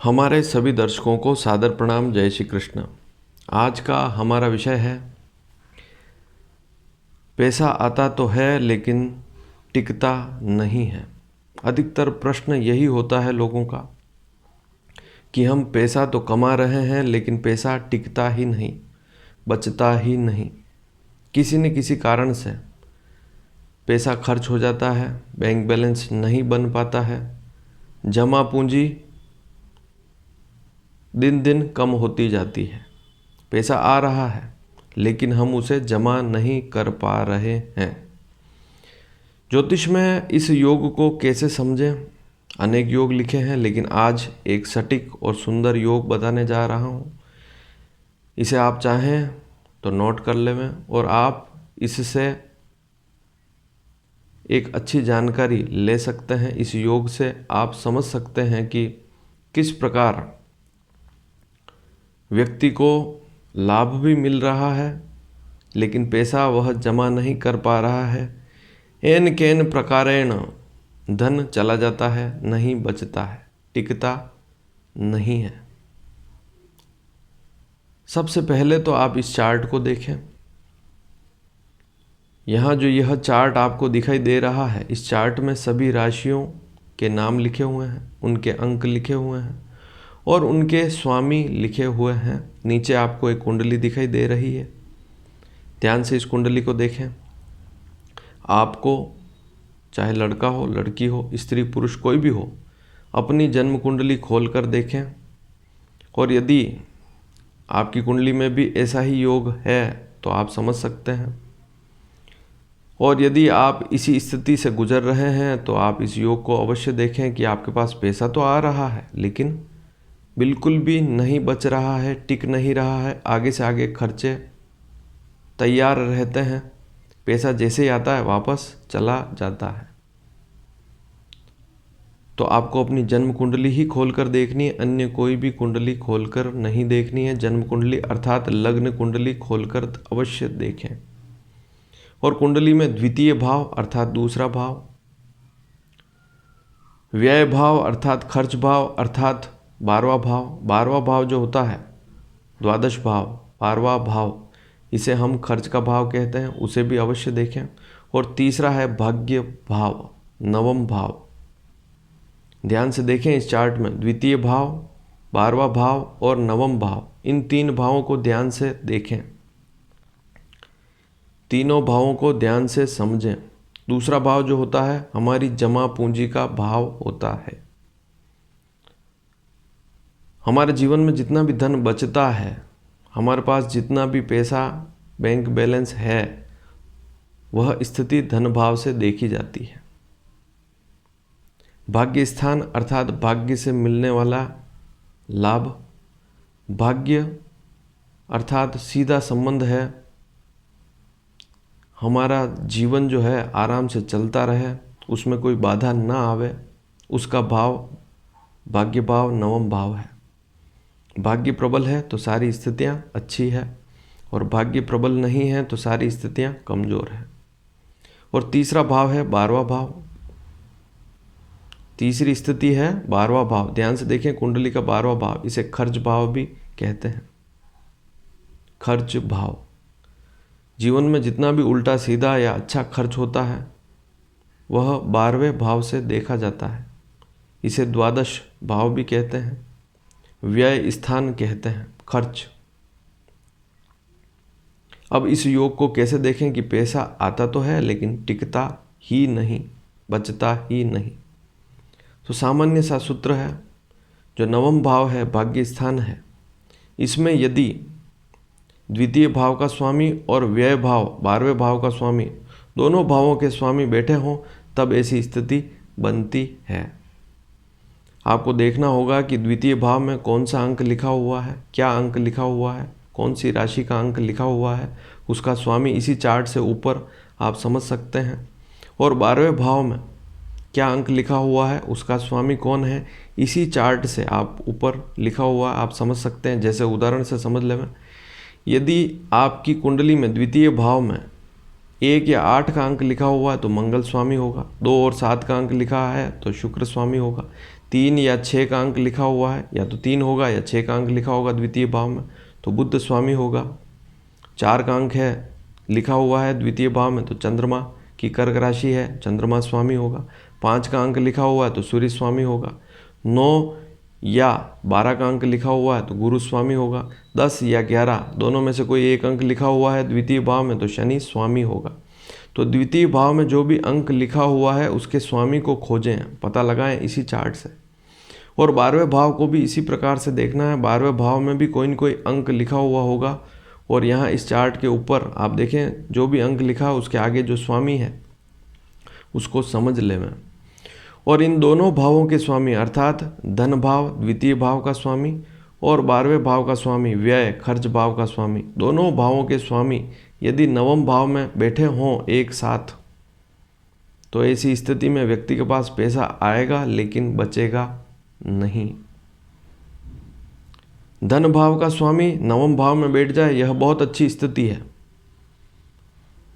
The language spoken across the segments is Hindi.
हमारे सभी दर्शकों को सादर प्रणाम। जय श्री कृष्ण। आज का हमारा विषय है पैसा आता तो है लेकिन टिकता नहीं है। अधिकतर प्रश्न यही होता है लोगों का कि हम पैसा तो कमा रहे हैं लेकिन पैसा टिकता ही नहीं, बचता ही नहीं। किसी न किसी कारण से पैसा खर्च हो जाता है, बैंक बैलेंस नहीं बन पाता है, जमा पूंजी दिन दिन कम होती जाती है। पैसा आ रहा है लेकिन हम उसे जमा नहीं कर पा रहे हैं। ज्योतिष में इस योग को कैसे समझें? अनेक योग लिखे हैं लेकिन आज एक सटीक और सुंदर योग बताने जा रहा हूँ। इसे आप चाहें तो नोट कर लें और आप इससे एक अच्छी जानकारी ले सकते हैं। इस योग से आप समझ सकते हैं कि किस प्रकार व्यक्ति को लाभ भी मिल रहा है लेकिन पैसा वह जमा नहीं कर पा रहा है। एन केन प्रकारेण धन चला जाता है, नहीं बचता है, टिकता नहीं है। सबसे पहले तो आप इस चार्ट को देखें। यहाँ जो यह चार्ट आपको दिखाई दे रहा है, इस चार्ट में सभी राशियों के नाम लिखे हुए हैं, उनके अंक लिखे हुए हैं और उनके स्वामी लिखे हुए हैं। नीचे आपको एक कुंडली दिखाई दे रही है। ध्यान से इस कुंडली को देखें। आपको चाहे लड़का हो, लड़की हो, स्त्री पुरुष कोई भी हो, अपनी जन्म कुंडली खोलकर देखें और यदि आपकी कुंडली में भी ऐसा ही योग है तो आप समझ सकते हैं। और यदि आप इसी स्थिति से गुजर रहे हैं तो आप इस योग को अवश्य देखें कि आपके पास पैसा तो आ रहा है लेकिन बिल्कुल भी नहीं बच रहा है, टिक नहीं रहा है। आगे से आगे खर्चे तैयार रहते हैं, पैसा जैसे ही आता है वापस चला जाता है। तो आपको अपनी जन्म कुंडली ही खोलकर देखनी है, अन्य कोई भी कुंडली खोलकर नहीं देखनी है। जन्म कुंडली अर्थात लग्न कुंडली खोलकर अवश्य देखें। और कुंडली में द्वितीय भाव अर्थात दूसरा भाव, व्यय भाव अर्थात खर्च भाव अर्थात 12वां भाव, 12वां भाव जो होता है द्वादश भाव, 12वां भाव, इसे हम खर्च का भाव कहते हैं, उसे भी अवश्य देखें। और तीसरा है भाग्य भाव, नवम भाव। ध्यान से देखें इस चार्ट में द्वितीय भाव, 12वां भाव और नवम भाव, इन तीन भावों को ध्यान से देखें, तीनों भावों को ध्यान से समझें। दूसरा भाव जो होता है हमारी जमा पूंजी का भाव होता है। हमारे जीवन में जितना भी धन बचता है, हमारे पास जितना भी पैसा बैंक बैलेंस है, वह स्थिति धन भाव से देखी जाती है। भाग्य स्थान अर्थात भाग्य से मिलने वाला लाभ, भाग्य अर्थात सीधा संबंध है, हमारा जीवन जो है आराम से चलता रहे, उसमें कोई बाधा ना आवे, उसका भाव भाग्य भाव नवम भाव है। भाग्य प्रबल है तो सारी स्थितियां अच्छी है और भाग्य प्रबल नहीं है तो सारी स्थितियां कमज़ोर है। और तीसरा भाव है 12वां भाव, तीसरी स्थिति है 12वां भाव। ध्यान से देखें कुंडली का 12वां भाव, इसे खर्च भाव भी कहते हैं। खर्च भाव, जीवन में जितना भी उल्टा सीधा या अच्छा खर्च होता है वह 12वें भाव से देखा जाता है। इसे द्वादश भाव भी कहते हैं, व्यय स्थान कहते हैं, खर्च। अब इस योग को कैसे देखें कि पैसा आता तो है लेकिन टिकता ही नहीं, बचता ही नहीं। तो सामान्य सा सूत्र है, जो नवम भाव है भाग्य स्थान है, इसमें यदि द्वितीय भाव का स्वामी और व्यय भाव 12वें भाव का स्वामी, दोनों भावों के स्वामी बैठे हों तब ऐसी स्थिति बनती है। आपको देखना होगा कि द्वितीय भाव में कौन सा अंक लिखा हुआ है, क्या अंक लिखा हुआ है, कौन सी राशि का अंक लिखा हुआ है, उसका स्वामी इसी चार्ट से ऊपर आप समझ सकते हैं। और 12वें भाव में क्या अंक लिखा हुआ है, उसका स्वामी कौन है, इसी चार्ट से आप ऊपर लिखा हुआ आप समझ सकते हैं। जैसे उदाहरण से समझ लें, यदि आपकी कुंडली में द्वितीय भाव में 1 या 8 का अंक लिखा हुआ है तो मंगल स्वामी होगा, 2 और 7 का अंक लिखा है तो शुक्र स्वामी होगा, 3 या 6 का अंक लिखा हुआ है, या तो 3 होगा या 6 का अंक लिखा होगा द्वितीय भाव में, तो बुध स्वामी होगा। 4 का अंक है लिखा हुआ है द्वितीय भाव में, तो चंद्रमा की कर्क राशि है, चंद्रमा स्वामी होगा। 5 का अंक लिखा हुआ है तो सूर्य स्वामी होगा। 9 या 12 का अंक लिखा हुआ है तो गुरु स्वामी होगा। 10 या 11 दोनों में से कोई एक अंक लिखा हुआ है द्वितीय भाव में तो शनि स्वामी होगा। तो द्वितीय भाव में जो भी अंक लिखा हुआ है उसके स्वामी को खोजें, पता लगाएं इसी चार्ट से। और 12वें भाव को भी इसी प्रकार से देखना है। 12वें भाव में भी कोई न कोई अंक लिखा हुआ होगा, और यहाँ इस चार्ट के ऊपर आप देखें जो भी अंक लिखा है उसके आगे जो स्वामी है उसको समझ लें। और इन दोनों भावों के स्वामी अर्थात धन भाव द्वितीय भाव का स्वामी और 12वें भाव का स्वामी व्यय खर्च भाव का स्वामी, दोनों भावों के स्वामी यदि नवम भाव में बैठे हों एक साथ, तो ऐसी स्थिति में व्यक्ति के पास पैसा आएगा लेकिन बचेगा नहीं। धन भाव का स्वामी नवम भाव में बैठ जाए, यह बहुत अच्छी स्थिति है।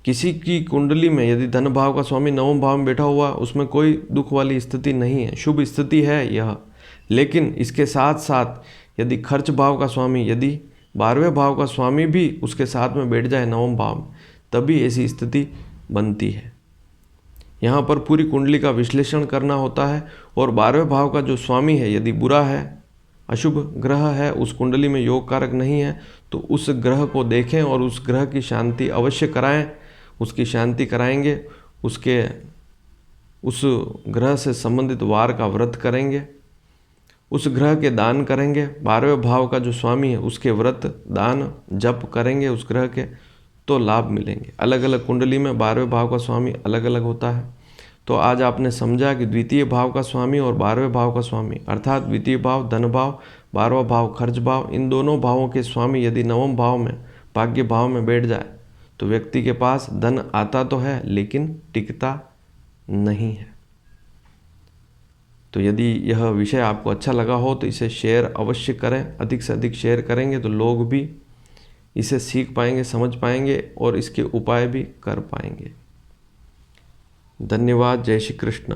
किसी की कुंडली में यदि धन भाव का स्वामी नवम भाव में बैठा हुआ, उसमें कोई दुख वाली स्थिति नहीं है, शुभ स्थिति है यह। लेकिन इसके साथ साथ यदि खर्च भाव का स्वामी, यदि 12वें भाव का स्वामी भी उसके साथ में बैठ जाए नवम भाव में, तभी ऐसी स्थिति बनती है। यहाँ पर पूरी कुंडली का विश्लेषण करना होता है। और 12वें भाव का जो स्वामी है यदि बुरा है, अशुभ ग्रह है, उस कुंडली में योग कारक नहीं है, तो उस ग्रह को देखें और उस ग्रह की शांति अवश्य कराएं। उसकी शांति कराएंगे, उस ग्रह से संबंधित वार का व्रत करेंगे, उस ग्रह के दान करेंगे। 12वें भाव का जो स्वामी है उसके व्रत दान जप करेंगे उस ग्रह के, तो लाभ मिलेंगे। अलग अलग कुंडली में 12वें भाव का स्वामी अलग अलग होता है। तो आज आपने समझा कि द्वितीय भाव का स्वामी और 12वें भाव का स्वामी अर्थात द्वितीय भाव धन भाव, 12वां भाव खर्च भाव, इन दोनों भावों के स्वामी यदि नवम भाव में भाग्य भाव में बैठ जाए तो व्यक्ति के पास धन आता तो है लेकिन टिकता नहीं है। तो यदि यह विषय आपको अच्छा लगा हो तो इसे शेयर अवश्य करें। अधिक से अधिक शेयर करेंगे तो लोग भी इसे सीख पाएंगे, समझ पाएंगे और इसके उपाय भी कर पाएंगे। धन्यवाद। जय श्री कृष्ण।